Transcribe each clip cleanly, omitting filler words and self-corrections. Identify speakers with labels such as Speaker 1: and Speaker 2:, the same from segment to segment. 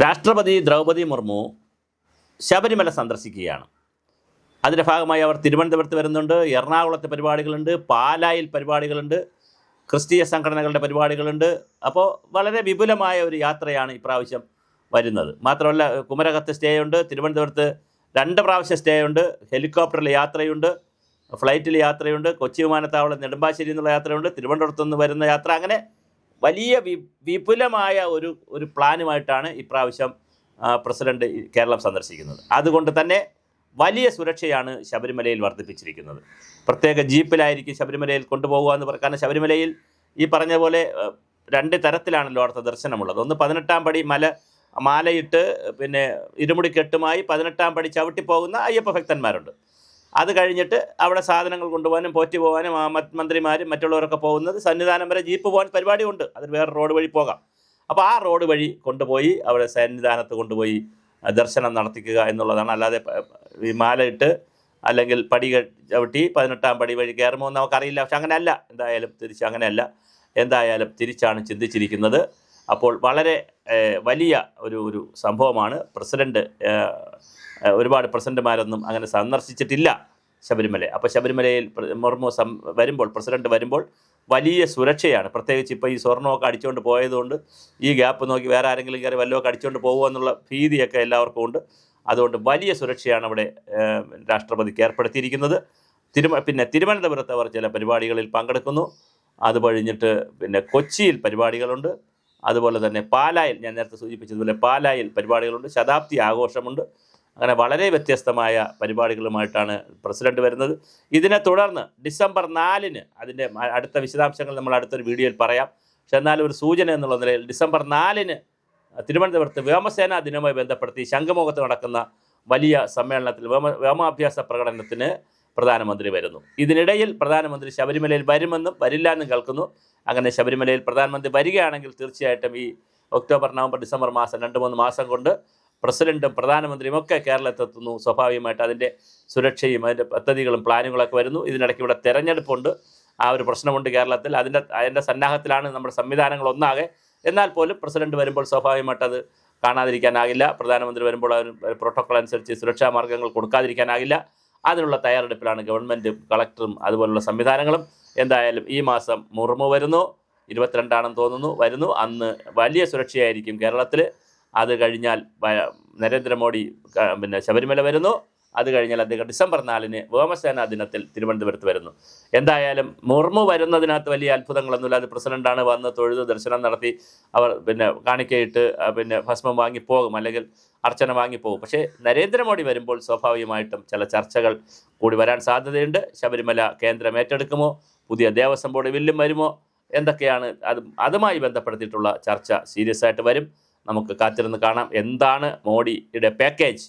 Speaker 1: രാഷ്ട്രപതി ദ്രൗപദി മുർമു ശബരിമല സന്ദർശിക്കുകയാണ്. അതിൻ്റെ ഭാഗമായി അവർ തിരുവനന്തപുരത്ത് വരുന്നുണ്ട്, എറണാകുളത്തെ പരിപാടികളുണ്ട്, പാലായിൽ പരിപാടികളുണ്ട്, ക്രിസ്തീയ സംഘടനകളുടെ പരിപാടികളുണ്ട്. അപ്പോൾ വളരെ വിപുലമായ ഒരു യാത്രയാണ് ഇപ്രാവശ്യം വരുന്നത്. മാത്രമല്ല, കുമരകത്ത് സ്റ്റേ ഉണ്ട്, തിരുവനന്തപുരത്ത് 2 പ്രാവശ്യം സ്റ്റേ ഉണ്ട്, ഹെലികോപ്റ്ററിൽ യാത്രയുണ്ട്, ഫ്ലൈറ്റിൽ യാത്രയുണ്ട്, കൊച്ചി വിമാനത്താവളം നെടുമ്പാശ്ശേരി എന്നുള്ള യാത്രയുണ്ട്, തിരുവനന്തപുരത്ത് നിന്ന് വരുന്ന യാത്ര. അങ്ങനെ വലിയ വിപുലമായ ഒരു പ്ലാനുമായിട്ടാണ് ഇപ്രാവശ്യം പ്രസിഡന്റ് കേരളം സന്ദർശിക്കുന്നത്. അതുകൊണ്ട് തന്നെ വലിയ സുരക്ഷയാണ് ശബരിമലയിൽ വർദ്ധിപ്പിച്ചിരിക്കുന്നത്. പ്രത്യേക ജീപ്പിലായിരിക്കും ശബരിമലയിൽ കൊണ്ടുപോകുക എന്ന് പറയും. കാരണം ശബരിമലയിൽ ഈ പറഞ്ഞ പോലെ 2 തരത്തിലാണല്ലോ അവിടുത്തെ ദർശനമുള്ളത്. ഒന്ന് 18-ാം പടി മാലയിട്ട് പിന്നെ ഇരുമുടിക്കെട്ടുമായി 18-ാം പടി ചവിട്ടിപ്പോകുന്ന അയ്യപ്പ ഭക്തന്മാരുണ്ട്. അത് കഴിഞ്ഞിട്ട് അവിടെ സാധനങ്ങൾ കൊണ്ടുപോകാനും പോറ്റി പോകാനും മന്ത്രിമാരും മറ്റുള്ളവരൊക്കെ പോകുന്നത് സന്നിധാനം വരെ ജീപ്പ് പോകാൻ പരിപാടിയുണ്ട്. അതിൽ വേറെ റോഡ് വഴി പോകാം. അപ്പോൾ ആ റോഡ് വഴി കൊണ്ടുപോയി അവിടെ സന്നിധാനത്ത് കൊണ്ടുപോയി ദർശനം നടത്തിക്കുക എന്നുള്ളതാണ്. അല്ലാതെ ഈ മാലയിട്ട് അല്ലെങ്കിൽ പടി ചവിട്ടി 18-ാം പടി വഴി കയറുമോ എന്ന് നമുക്കറിയില്ല. പക്ഷെ അങ്ങനെയല്ല, എന്തായാലും തിരിച്ചാണ് ചിന്തിച്ചിരിക്കുന്നത്. അപ്പോൾ വളരെ വലിയ ഒരു സംഭവമാണ്. ഒരുപാട് പ്രസിഡന്റുമാരൊന്നും അങ്ങനെ സന്ദർശിച്ചിട്ടില്ല ശബരിമല. അപ്പോൾ ശബരിമലയിൽ മുർമു പ്രസിഡന്റ് വരുമ്പോൾ വലിയ സുരക്ഷയാണ്. പ്രത്യേകിച്ച് ഇപ്പോൾ ഈ സ്വർണ്ണമൊക്കെ അടിച്ചുകൊണ്ട് പോയതുകൊണ്ട് ഈ ഗ്യാപ്പ് നോക്കി വേറെ ആരെങ്കിലും കയറി വല്ലതൊക്കെ അടിച്ചുകൊണ്ട് പോകുമോ എന്നുള്ള ഭീതിയൊക്കെ എല്ലാവർക്കും ഉണ്ട്. അതുകൊണ്ട് വലിയ സുരക്ഷയാണ് അവിടെ രാഷ്ട്രപതിക്ക് ഏർപ്പെടുത്തിയിരിക്കുന്നത്. പിന്നെ തിരുവനന്തപുരത്ത് അവർ ചില പരിപാടികളിൽ പങ്കെടുക്കുന്നു. അത് കഴിഞ്ഞിട്ട് പിന്നെ കൊച്ചിയിൽ പരിപാടികളുണ്ട്. അതുപോലെ തന്നെ പാലായിൽ, ഞാൻ നേരത്തെ സൂചിപ്പിച്ചതുപോലെ പാലായിൽ പരിപാടികളുണ്ട്, ശതാബ്ദി ആഘോഷമുണ്ട്. അങ്ങനെ വളരെ വ്യത്യസ്തമായ പരിപാടികളുമായിട്ടാണ് പ്രസിഡന്റ് വരുന്നത്. ഇതിനെ തുടർന്ന് ഡിസംബർ 4-ന് അതിൻ്റെ അടുത്ത വിശദാംശങ്ങൾ നമ്മൾ അടുത്തൊരു വീഡിയോയിൽ പറയാം. പക്ഷെ എന്നാലും ഒരു സൂചന എന്നുള്ള നിലയിൽ ഡിസംബർ 4-ന് തിരുവനന്തപുരത്ത് വ്യോമസേനാ ദിനവുമായി ബന്ധപ്പെടുത്തി ശംഖുമുഖത്ത് നടക്കുന്ന വലിയ സമ്മേളനത്തിൽ വ്യോമാഭ്യാസ പ്രകടനത്തിന് പ്രധാനമന്ത്രി വരുന്നു. ഇതിനിടയിൽ പ്രധാനമന്ത്രി ശബരിമലയിൽ വരുമെന്നും വരില്ല എന്നും കേൾക്കുന്നു. അങ്ങനെ ശബരിമലയിൽ പ്രധാനമന്ത്രി വരികയാണെങ്കിൽ തീർച്ചയായിട്ടും ഈ ഒക്ടോബർ, നവംബർ, ഡിസംബർ മാസം 2-3 മാസം കൊണ്ട് പ്രസിഡന്റും പ്രധാനമന്ത്രിയും ഒക്കെ കേരളത്തെത്തുന്നു. സ്വാഭാവികമായിട്ട് അതിൻ്റെ സുരക്ഷയും അതിൻ്റെ പദ്ധതികളും പ്ലാനുകളൊക്കെ വരുന്നു. ഇതിനിടയ്ക്ക് ഇവിടെ തെരഞ്ഞെടുപ്പുണ്ട്, ആ ഒരു പ്രശ്നമുണ്ട് കേരളത്തിൽ. അതിൻ്റെ സന്നാഹത്തിലാണ് നമ്മുടെ സംവിധാനങ്ങൾ ഒന്നാകെ. എന്നാൽ പോലും പ്രസിഡന്റ് വരുമ്പോൾ സ്വാഭാവികമായിട്ട് അത് കാണാതിരിക്കാനാകില്ല. പ്രധാനമന്ത്രി വരുമ്പോൾ പ്രോട്ടോക്കോൾ അനുസരിച്ച് സുരക്ഷാ മാർഗ്ഗങ്ങൾ കൊടുക്കാതിരിക്കാനാകില്ല. അതിനുള്ള തയ്യാറെടുപ്പിലാണ് ഗവൺമെൻറ്റും കളക്ടറും അതുപോലുള്ള സംവിധാനങ്ങളും. എന്തായാലും ഈ മാസം മുർമു വരുന്നു, 22-ആണെന്ന് തോന്നുന്നു വരുന്നു. അന്ന് വലിയ സുരക്ഷയായിരിക്കും കേരളത്തിൽ. അത് കഴിഞ്ഞാൽ നരേന്ദ്രമോദി പിന്നെ ശബരിമല വരുന്നു. അത് കഴിഞ്ഞാൽ അദ്ദേഹം ഡിസംബർ 4-ന് വ്യോമസേനാ ദിനത്തിൽ തിരുവനന്തപുരത്ത് വരുന്നു. എന്തായാലും മുർമു വരുന്നതിനകത്ത് വലിയ അത്ഭുതങ്ങളൊന്നുമില്ല. അത് പ്രസിഡന്റാണ്, വന്ന് തൊഴുത് ദർശനം നടത്തി അവർ പിന്നെ കാണിക്കയിട്ട് പിന്നെ ഭസ്മം വാങ്ങിപ്പോകും, അല്ലെങ്കിൽ അർച്ചന വാങ്ങിപ്പോകും. പക്ഷേ നരേന്ദ്രമോദി വരുമ്പോൾ സ്വാഭാവികമായിട്ടും ചില ചർച്ചകൾ കൂടി വരാൻ സാധ്യതയുണ്ട്. ശബരിമല കേന്ദ്രം ഏറ്റെടുക്കുമോ, പുതിയ ദേവസ്വം ബോർഡ് ബില്ലും വരുമോ, എന്തൊക്കെയാണ് അതുമായി ബന്ധപ്പെടുത്തിയിട്ടുള്ള ചർച്ച സീരിയസ് ആയിട്ട് വരും. നമുക്ക് കാത്തിരുന്ന് കാണാം എന്താണ് മോഡിയുടെ പാക്കേജ്.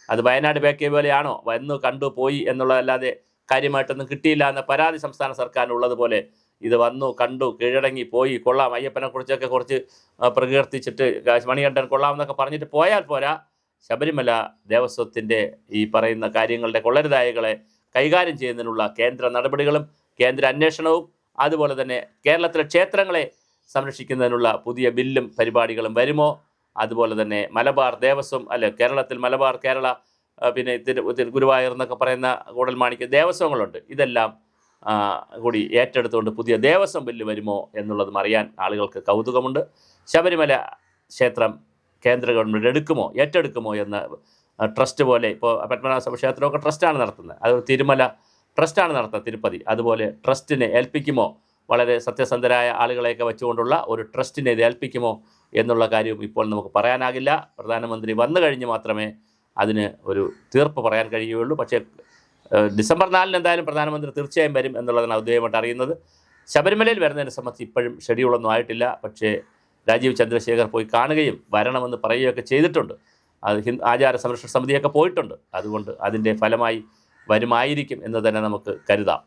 Speaker 1: അത് വയനാട് പാക്കേജ് പോലെയാണോ, വന്നു കണ്ടു പോയി എന്നുള്ളതല്ലാതെ കാര്യമായിട്ടൊന്നും കിട്ടിയില്ല എന്ന പരാതി സംസ്ഥാന സർക്കാരിനുള്ളതുപോലെ ഇത് വന്നു കണ്ടു കീഴടങ്ങി പോയി കൊള്ളാം, അയ്യപ്പനെ കുറിച്ചൊക്കെ കുറച്ച് പ്രകീർത്തിച്ചിട്ട് മണികണ്ഠൻ കൊള്ളാമെന്നൊക്കെ പറഞ്ഞിട്ട് പോയാൽ പോരാ. ശബരിമല ദേവസ്വത്തിൻ്റെ ഈ പറയുന്ന കാര്യങ്ങളുടെ കൊള്ളരുതായകളെ കൈകാര്യം ചെയ്യുന്നതിനുള്ള കേന്ദ്ര നടപടികളും കേന്ദ്ര അന്വേഷണവും അതുപോലെ തന്നെ കേരളത്തിലെ ക്ഷേത്രങ്ങളെ സംരക്ഷിക്കുന്നതിനുള്ള പുതിയ ബില്ലും പരിപാടികളും വരുമോ? അതുപോലെ തന്നെ മലബാർ ദേവസ്വം കേരളത്തിൽ മലബാർ, കേരള, പിന്നെ ഗുരുവായൂർ എന്നൊക്കെ പറയുന്ന കൂടൽമാണിക്യ ദേവസ്വങ്ങളുണ്ട്. ഇതെല്ലാം കൂടി ഏറ്റെടുത്തുകൊണ്ട് പുതിയ ദേവസ്വം ബില്ല് വരുമോ എന്നുള്ളതും അറിയാൻ ആളുകൾക്ക് കൗതുകമുണ്ട്. ശബരിമല ക്ഷേത്രം കേന്ദ്ര ഗവൺമെൻറ് ഏറ്റെടുക്കുമോ എന്ന് ട്രസ്റ്റ് പോലെ, ഇപ്പോൾ പത്മനാഭ ക്ഷേത്രമൊക്കെ ട്രസ്റ്റാണ് നടത്തുന്നത്, അത് തിരുമല ട്രസ്റ്റാണ് നടത്തുന്നത്, തിരുപ്പതി. അതുപോലെ ട്രസ്റ്റിനെ ഏൽപ്പിക്കുമോ, വളരെ സത്യസന്ധരായ ആളുകളെയൊക്കെ വെച്ചുകൊണ്ടുള്ള ഒരു ട്രസ്റ്റിനെ ഇത് ഏൽപ്പിക്കുമോ എന്നുള്ള കാര്യവും ഇപ്പോൾ നമുക്ക് പറയാനാകില്ല. പ്രധാനമന്ത്രി വന്നു കഴിഞ്ഞ് മാത്രമേ അതിന് ഒരു തീർപ്പ് പറയാൻ കഴിയുകയുള്ളൂ. പക്ഷേ ഡിസംബർ 4-ന് എന്തായാലും പ്രധാനമന്ത്രി തീർച്ചയായും വരും എന്നുള്ളതാണ് ഔദ്യോഗികമായിട്ട് അറിയുന്നത്. ശബരിമലയിൽ വരുന്നതിനെ സംബന്ധിച്ച് ഇപ്പോഴും ഷെഡ്യൂളൊന്നും ആയിട്ടില്ല. പക്ഷേ രാജീവ് ചന്ദ്രശേഖർ പോയി കാണുകയും വരണമെന്ന് പറയുകയൊക്കെ ചെയ്തിട്ടുണ്ട്. അത് ആചാര സംരക്ഷണ സമിതിയൊക്കെ പോയിട്ടുണ്ട്. അതുകൊണ്ട് അതിൻ്റെ ഫലമായി വരുമായിരിക്കും എന്ന് തന്നെ നമുക്ക് കരുതാം.